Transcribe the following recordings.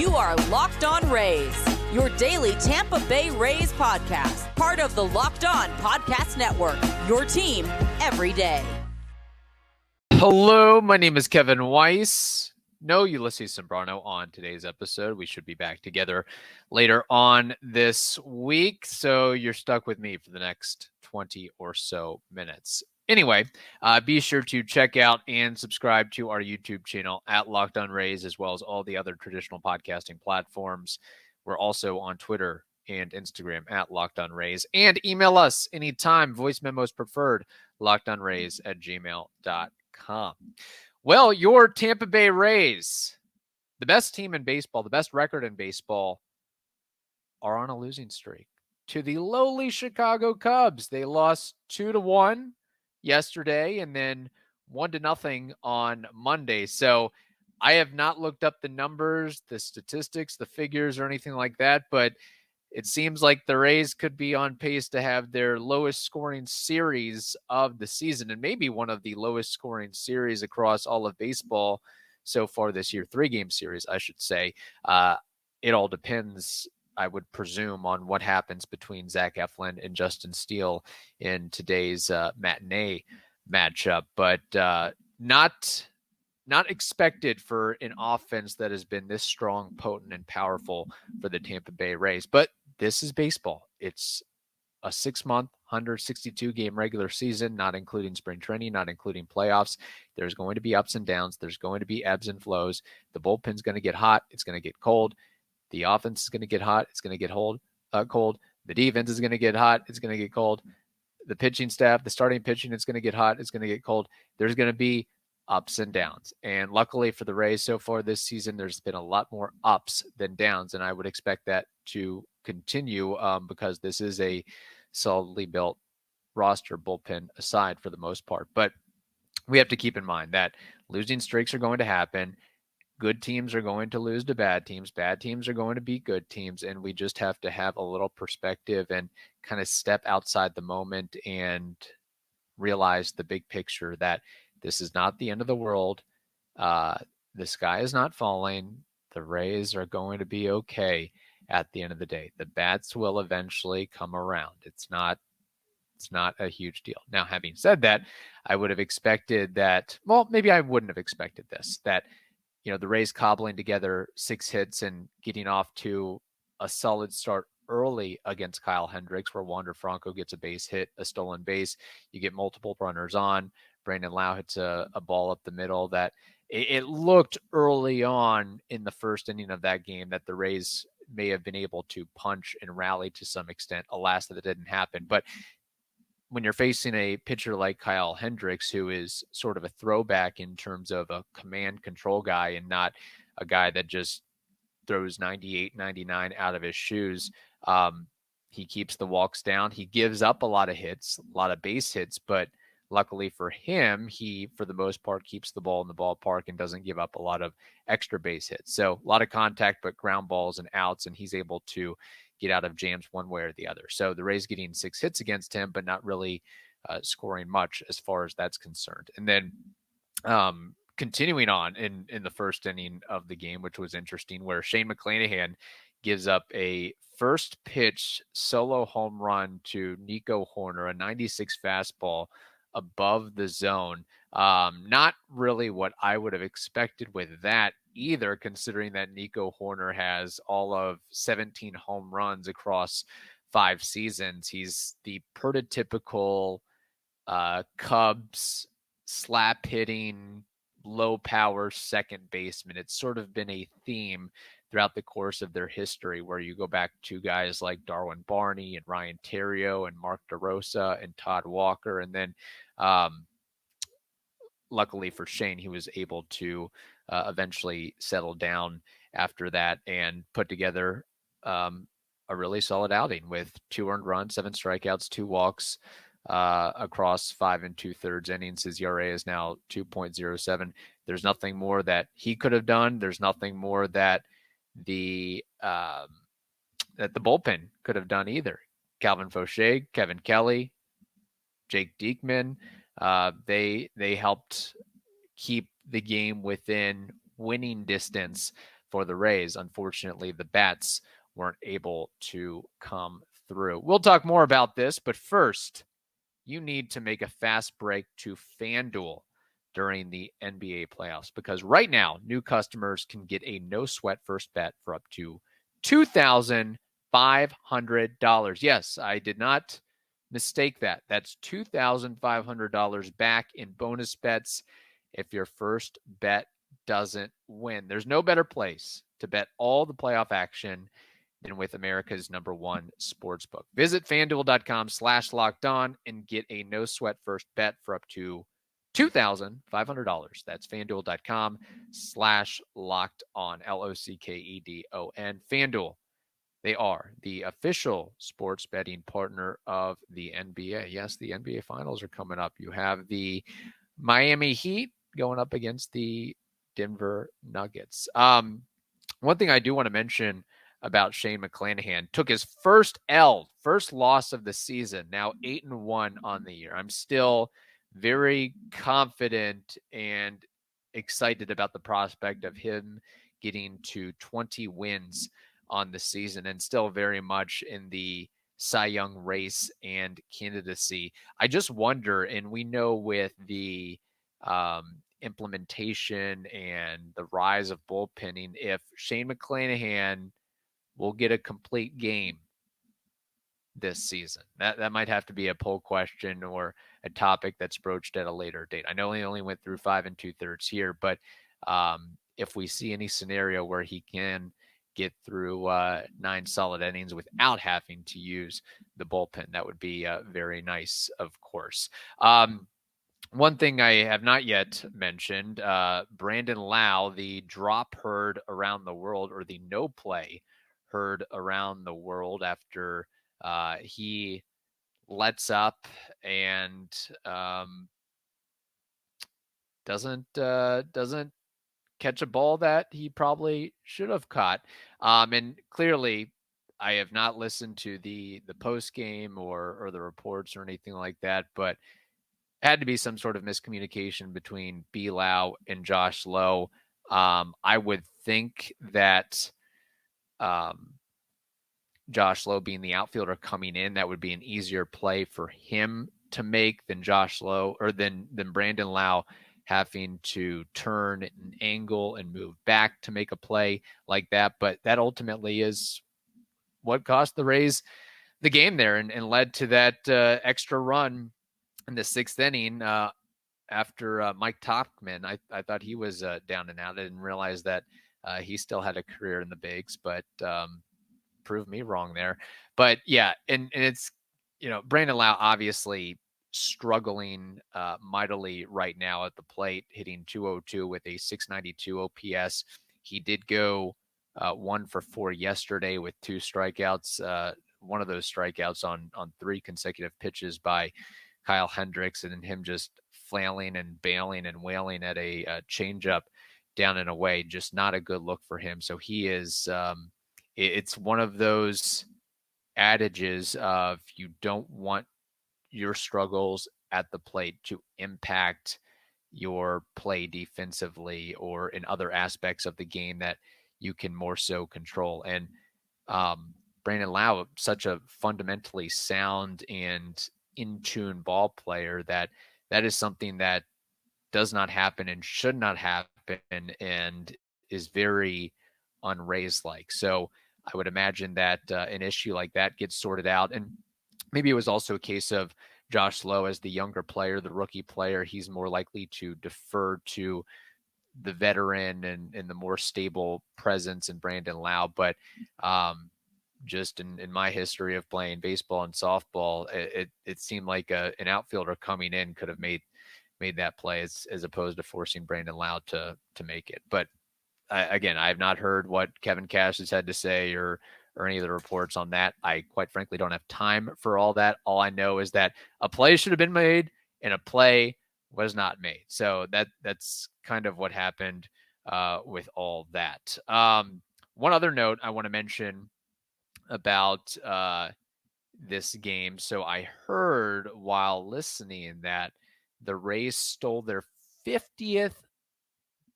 You are Locked On Rays, your daily Tampa Bay Rays podcast, part of the Locked On Podcast Network, your team every day. Hello, my name is Kevin Weiss. No Ulises Sambrano on today's episode. We should be back together later on this week, so you're stuck with me for the next 20 or so minutes. Anyway, be sure to check out and subscribe to our YouTube channel at Locked On Rays, as well as all the other traditional podcasting platforms. We're also on Twitter and Instagram at Locked On Rays, and email us anytime. Voice memos preferred, lockedonrays@gmail.com. Well, your Tampa Bay Rays, the best team in baseball, the best record in baseball, are on a losing streak to the lowly Chicago Cubs. They lost 2-1 yesterday and then 1-0 on Monday. So I have not looked up the numbers, the statistics, the figures, or anything like that, but it seems like the Rays could be on pace to have their lowest scoring series of the season, and maybe one of the lowest scoring series across all of baseball so far this year. 3-game series, I should say. It all depends, I would presume, on what happens between Zach Eflin and Justin Steele in today's matinee matchup, but not expected for an offense that has been this strong, potent, and powerful for the Tampa Bay Rays. But this is baseball. It's a 6-month, 162-game regular season, not including spring training, not including playoffs. There's going to be ups and downs. There's going to be ebbs and flows. The bullpen's going to get hot. It's going to get cold. The offense is going to get hot. It's going to get cold. The defense is going to get hot. It's going to get cold. The pitching staff, the starting pitching, it's going to get hot. It's going to get cold. There's going to be ups and downs. And luckily for the Rays so far this season, there's been a lot more ups than downs. And I would expect that to continue because this is a solidly built roster, bullpen aside for the most part. But we have to keep in mind that losing streaks are going to happen. Good teams are going to lose to bad teams. Bad teams are going to beat good teams. And we just have to have a little perspective and kind of step outside the moment and realize the big picture that this is not the end of the world. The sky is not falling. The Rays are going to be okay at the end of the day. The bats will eventually come around. It's not a huge deal. Now, having said that, I would have expected that, well, maybe I wouldn't have expected this, that, the Rays cobbling together 6 hits and getting off to a solid start early against Kyle Hendricks, where Wander Franco gets a base hit, a stolen base. You get multiple runners on. Brandon Lau hits a ball up the middle that it looked early on in the first inning of that game that the Rays may have been able to punch and rally to some extent. Alas, that didn't happen. But when you're facing a pitcher like Kyle Hendricks, who is sort of a throwback in terms of a command control guy and not a guy that just throws 98, 99 out of his shoes, he keeps the walks down. He gives up a lot of hits, a lot of base hits, but luckily for him, he, for the most part, keeps the ball in the ballpark and doesn't give up a lot of extra base hits. So a lot of contact, but ground balls and outs, and he's able to get out of jams one way or the other. So the Rays getting 6 hits against him, but not really scoring much as far as that's concerned. And then continuing on in the first inning of the game, which was interesting, where Shane McClanahan gives up a first pitch solo home run to Nico Horner, a 96 fastball above the zone. Not really what I would have expected with that either, considering that Nico Horner has all of 17 home runs across 5 seasons. He's the prototypical Cubs slap hitting, low power second baseman. It's sort of been a theme throughout the course of their history, where you go back to guys like Darwin Barney and Ryan Theriot and Mark DeRosa and Todd Walker. And then luckily for Shane, he was able to eventually settle down after that and put together a really solid outing with 2 earned runs, 7 strikeouts, 2 walks across 5 2/3 innings. His ERA is now 2.07. There's nothing more that he could have done. There's nothing more that the bullpen could have done either. Calvin Fauché, Kevin Kelly, Jake Diekman, they helped keep the game within winning distance for the Rays. Unfortunately, the bats weren't able to come through. We'll talk more about this, but first, you need to make a fast break to FanDuel during the NBA playoffs, because right now, new customers can get a no-sweat first bet for up to $2,500. Yes, I did not mistake that. That's $2,500 back in bonus bets if your first bet doesn't win. There's no better place to bet all the playoff action than with America's #1 sportsbook. Visit FanDuel.com/lockedon and get a no-sweat first bet for up to $2,500. That's FanDuel.com/lockedon, LOCKEDON. FanDuel, they are the official sports betting partner of the NBA. Yes, the NBA Finals are coming up. You have the Miami Heat going up against the Denver Nuggets. One thing I do want to mention about Shane McClanahan, took his first loss of the season, now 8-1 on the year. I'm still very confident and excited about the prospect of him getting to 20 wins on the season, and still very much in the Cy Young race and candidacy. I just wonder, and we know with the implementation and the rise of bullpenning, if Shane McClanahan will get a complete game this season. That might have to be a poll question or a topic that's broached at a later date. I know he only went through 5 2/3 here, but if we see any scenario where he can get through 9 solid innings without having to use the bullpen, that would be very nice, of course. One thing I have not yet mentioned, Brandon Lau, the drop heard around the world, or the no play heard around the world after he lets up and doesn't catch a ball that he probably should have caught. And clearly, I have not listened to the post game or the reports or anything like that, but had to be some sort of miscommunication between B. Lau and Josh Lowe. I would think that Josh Lowe being the outfielder coming in, that would be an easier play for him to make than Josh Lowe, or than Brandon Lau having to turn an angle and move back to make a play like that. But that ultimately is what cost the Rays the game there, and led to that extra run in the 6th inning after Mike Topman. I thought he was down and out. I didn't realize that he still had a career in the bigs, but proved me wrong there. But yeah, and it's, Brandon Lau obviously struggling mightily right now at the plate, hitting .202 with a .692 OPS. He did go 1 for 4 yesterday with 2 strikeouts. One of those strikeouts on 3 consecutive pitches by Kyle Hendricks, and then him just flailing and bailing and wailing at a changeup down and away. Just not a good look for him. So he is, it's one of those adages of, you don't want your struggles at the plate to impact your play defensively or in other aspects of the game that you can more so control. And Brandon Lau, such a fundamentally sound and in-tune ball player, that is something that does not happen and should not happen, and is very un-Rays-like. So I would imagine that an issue like that gets sorted out. And maybe it was also a case of Josh Lowe, as the younger player, the rookie player, he's more likely to defer to the veteran and the more stable presence in Brandon Lau. But just in my history of playing baseball and softball, it seemed like an outfielder coming in could have made that play as opposed to forcing Brandon Lau to make it. But again, I have not heard what Kevin Cash has had to say or any of the reports on that. I quite frankly don't have time for all that. All I know is that a play should have been made and a play was not made. So that's kind of what happened with all that. One other note I want to mention about this game. So I heard while listening that the Rays stole their 50th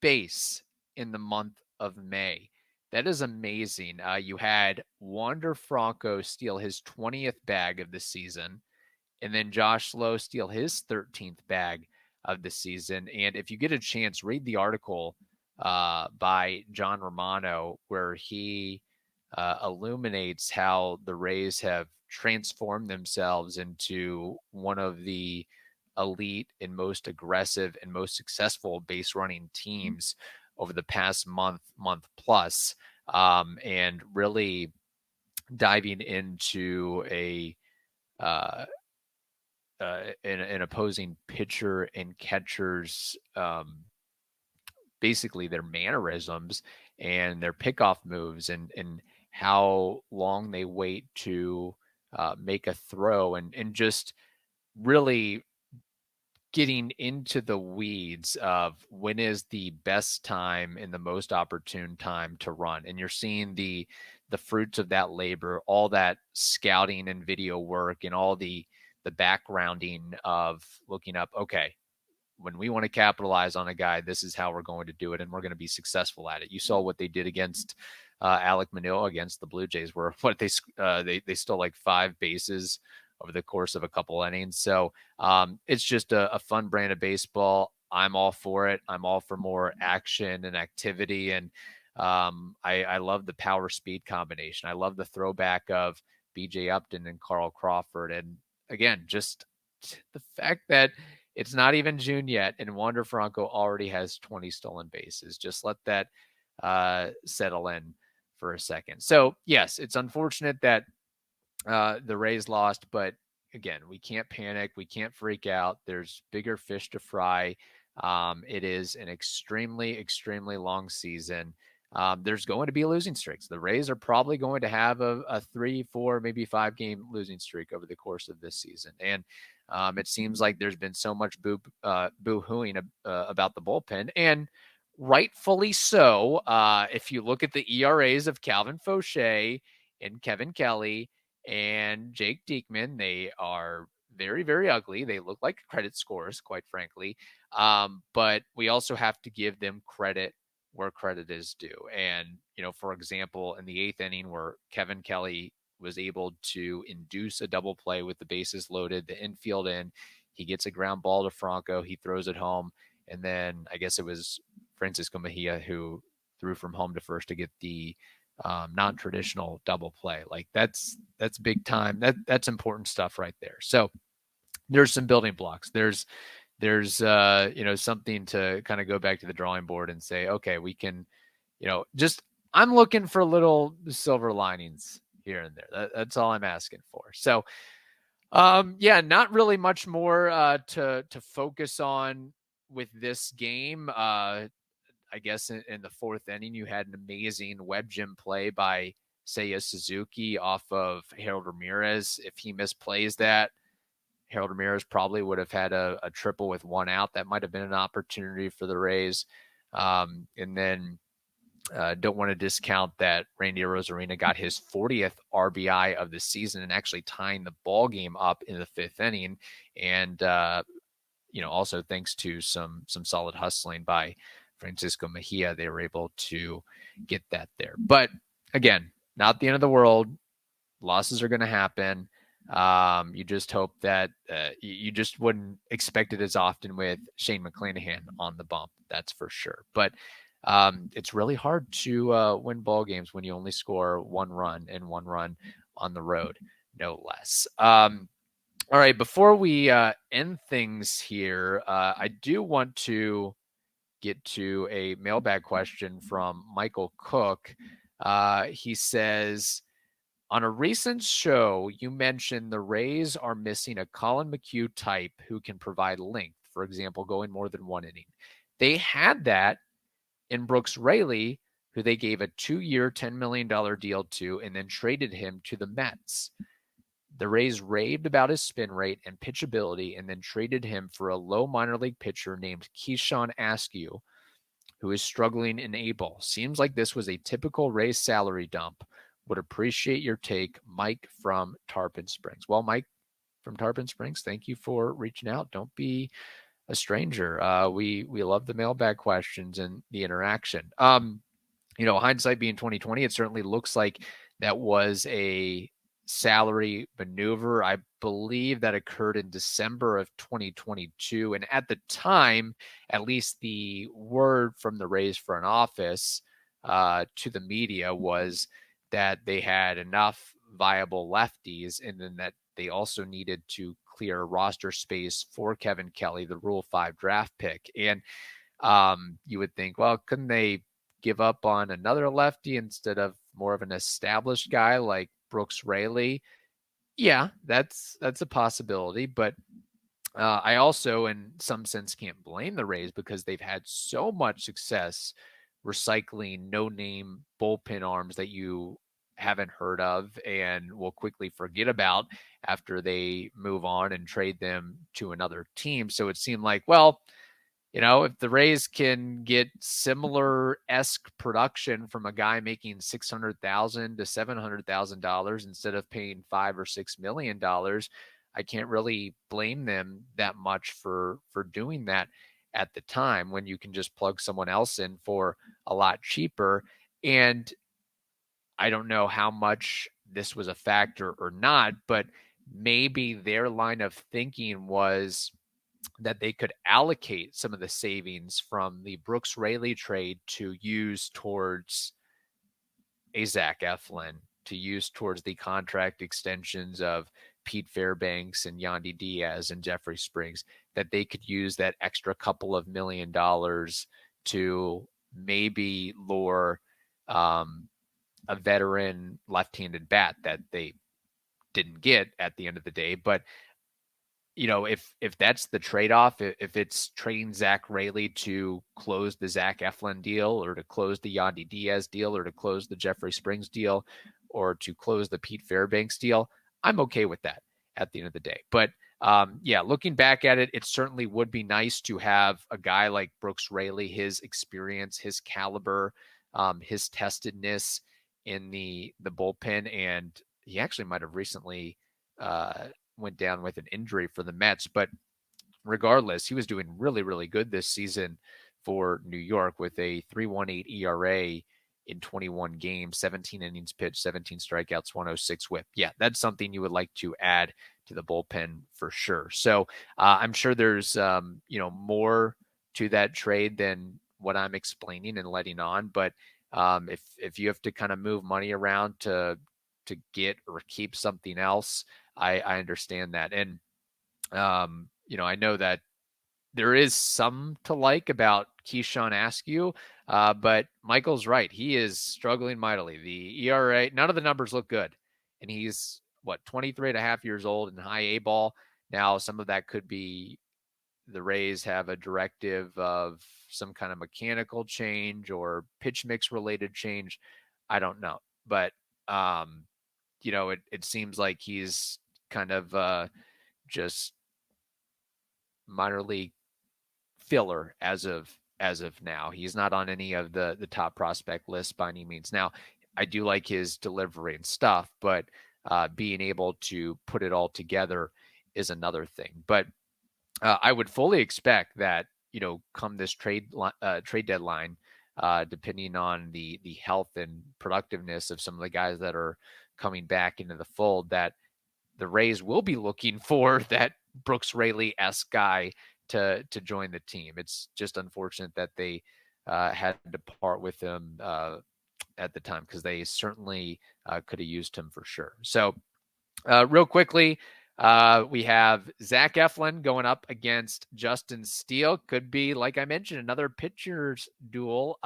base in the month of May. That is amazing. You had Wander Franco steal his 20th bag of the season, and then Josh Lowe steal his 13th bag of the season. And if you get a chance, read the article by John Romano where he illuminates how the Rays have transformed themselves into one of the elite and most aggressive and most successful base running teams over the past month plus, and really diving into an opposing pitcher and catchers, basically their mannerisms and their pickoff moves, and how long they wait to make a throw, and just really getting into the weeds of when is the best time and the most opportune time to run. And you're seeing the fruits of that labor, all that scouting and video work, and all the backgrounding of looking up, okay, when we want to capitalize on a guy, this is how we're going to do it, and we're going to be successful at it. You saw what they did against Alek Manoah against the Blue Jays, where what they stole like 5 bases over the course of a couple innings. So it's just a fun brand of baseball. I'm all for it. I'm all for more action and activity, and I love the power speed combination. I love the throwback of BJ Upton and Carl Crawford, and again, just the fact that it's not even June yet, and Wander Franco already has 20 stolen bases. Just let that settle in for a second. So, yes, it's unfortunate that the Rays lost, but again, we can't panic. We can't freak out. There's bigger fish to fry. It is an extremely, extremely long season. There's going to be losing streaks. The Rays are probably going to have a 3, 4, maybe 5 game losing streak over the course of this season. And it seems like there's been so much boo-hooing about the bullpen, and rightfully so. If you look at the ERAs of Calvin Fauché and Kevin Kelly and Jake Diekman, they are very, very ugly. They look like credit scores, quite frankly. But we also have to give them credit where credit is due. And, for example, in the 8th inning where Kevin Kelly was able to induce a double play with the bases loaded, the infield in, he gets a ground ball to Franco, he throws it home, and then I guess it was Francisco Mejia who threw from home to first to get the non-traditional double play. Like that's big time. That's important stuff right there. So there's some building blocks. There's something to kind of go back to the drawing board and say, okay, we can, I'm looking for little silver linings here and there. That's all I'm asking for. So, not really much more to focus on with this game. I guess in the 4th inning, you had an amazing web gym play by Seiya Suzuki off of Harold Ramirez. If he misplays that, Harold Ramirez probably would have had a triple with 1 out. That might have been an opportunity for the Rays. And then don't want to discount that Randy Arozarena got his 40th RBI of the season and actually tying the ball game up in the 5th inning. And, also thanks to some solid hustling by Francisco Mejia, they were able to get that there. But again, not the end of the world. Losses are going to happen. You just hope that you just wouldn't expect it as often with Shane McClanahan on the bump. That's for sure. But it's really hard to win ball games when you only score 1 run and 1 run on the road, no less. All right, before we end things here, I do want to get to a mailbag question from Michael Cook. He says, on a recent show, you mentioned the Rays are missing a Colin McHugh type who can provide length, for example, going more than 1 inning. They had that in Brooks Rayleigh, who they gave a 2-year, $10 million deal to and then traded him to the Mets. The Rays raved about his spin rate and pitchability and then traded him for a low minor league pitcher named Keyshawn Askew, who is struggling in A-ball. Seems like this was a typical Rays salary dump. Would appreciate your take, Mike from Tarpon Springs. Well, Mike from Tarpon Springs, thank you for reaching out. Don't be a stranger. We love the mailbag questions and the interaction. hindsight being 2020, it certainly looks like that was a salary maneuver. I believe that occurred in December of 2022. And at the time, at least the word from the Rays front office to the media was that they had enough viable lefties, and then that they also needed to clear roster space for Kevin Kelly, the Rule 5 draft pick. And you would think, well, couldn't they give up on another lefty instead of more of an established guy like Brooks Rayleigh? Yeah, that's a possibility, but I also, in some sense, can't blame the Rays because they've had so much success recycling no-name bullpen arms that you haven't heard of and will quickly forget about after they move on and trade them to another team. So it seemed like, well, if the Rays can get similar-esque production from a guy making $600,000 to $700,000 instead of paying $5 or $6 million, I can't really blame them that much for doing that at the time when you can just plug someone else in for a lot cheaper. And I don't know how much this was a factor or not, but maybe their line of thinking was that they could allocate some of the savings from the Brooks Rayleigh trade to use towards a Zach Eflin, to use towards the contract extensions of Pete Fairbanks and Yandy Diaz and Jeffrey Springs, that they could use that extra couple of $1 million to maybe lure a veteran left-handed bat that they didn't get at the end of the day. But if that's the trade-off, if it's trading Zach Rayleigh to close the Zach Eflin deal or to close the Yandy Diaz deal or to close the Jeffrey Springs deal or to close the Pete Fairbanks deal, I'm okay with that at the end of the day. But looking back at it, it certainly would be nice to have a guy like Brooks Rayleigh, his experience, his caliber, his testedness in the bullpen. And he actually might have recently went down with an injury for the Mets, but regardless, he was doing really, really good this season for New York with a 3.18 ERA in 21 games, 17 innings pitched, 17 strikeouts, 106 whip. Yeah, that's something you would like to add to the bullpen for sure. So I'm sure there's more to that trade than what I'm explaining and letting on. But if you have to kind of move money around to get or keep something else, I understand that. And, I know that there is some to like about Keyshawn Askew, but Michael's right. He is struggling mightily. The ERA, none of the numbers look good. And he's, 23 and a half years old and high A ball. Now, some of that could be the Rays have a directive of some kind of mechanical change or pitch mix related change. I don't know. But, it seems like he's kind of just minor league filler as of now. He's not on any of the top prospect lists by any means. Now, I do like his delivery and stuff, but being able to put it all together is another thing. But I would fully expect that, come this trade deadline, depending on the health and productiveness of some of the guys that are coming back into the fold, that the Rays will be looking for that Brooks Rayleigh-esque guy to join the team. It's just unfortunate that they had to part with him at the time, because they certainly could have used him for sure. So real quickly, we have Zach Eflin going up against Justin Steele. Could be, like I mentioned, another pitcher's duel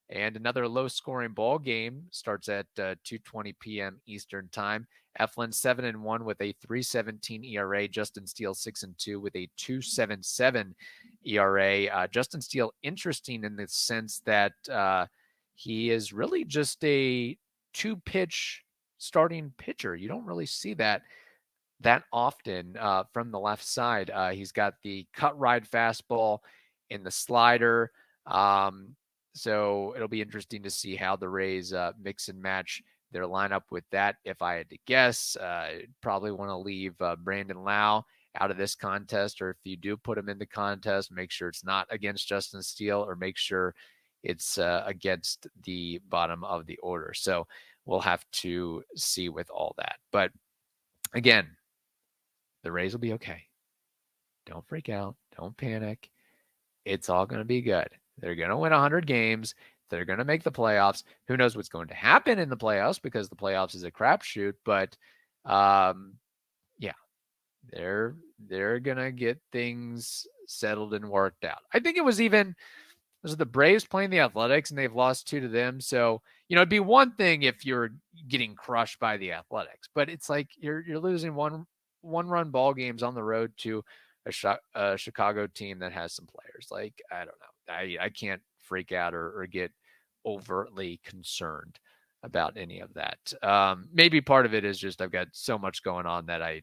and another low-scoring ball game. Starts at 2:20 p.m. Eastern time. Eflin 7-1 with a 3.17 ERA. Justin Steele 6-2 with a 2.77 ERA. Justin Steele, interesting in the sense that he is really just a two-pitch starting pitcher. You don't really see that often from the left side. He's got the cut ride fastball and the slider. So it'll be interesting to see how the Rays mix and match their lineup with that. If I had to guess, I'd probably want to leave Brandon Lau out of this contest, or if you do put him in the contest, make sure it's not against Justin Steele, or make sure it's against the bottom of the order. So we'll have to see with all that. But again, the Rays will be okay. Don't freak out. Don't panic. It's all going to be good. They're going to win 100 games. They're going to make the playoffs. Who knows what's going to happen in the playoffs, because the playoffs is a crapshoot. But yeah, they're going to get things settled and worked out. I think it was the Braves playing the Athletics, and they've lost 2 to them. So, it'd be one thing if you're getting crushed by the Athletics, but it's like you're losing one-run ball games on the road to a Chicago team that has some players. Like, I don't know. I can't freak out or get overtly concerned about any of that. Maybe part of it is just I've got so much going on that I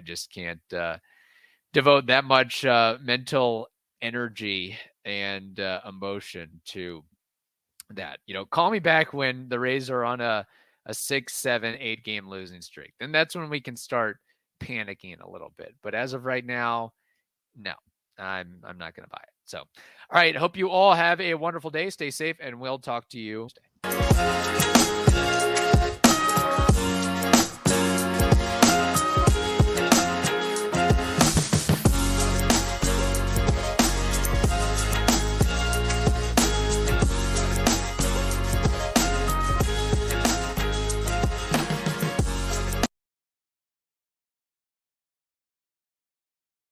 just can't devote that much mental energy and emotion to that. Call me back when the Rays are on a 6, 7, 8 game losing streak. Then that's when we can start panicking a little bit. But as of right now, no, I'm not going to buy it. So, all right. Hope you all have a wonderful day. Stay safe, and we'll talk to you.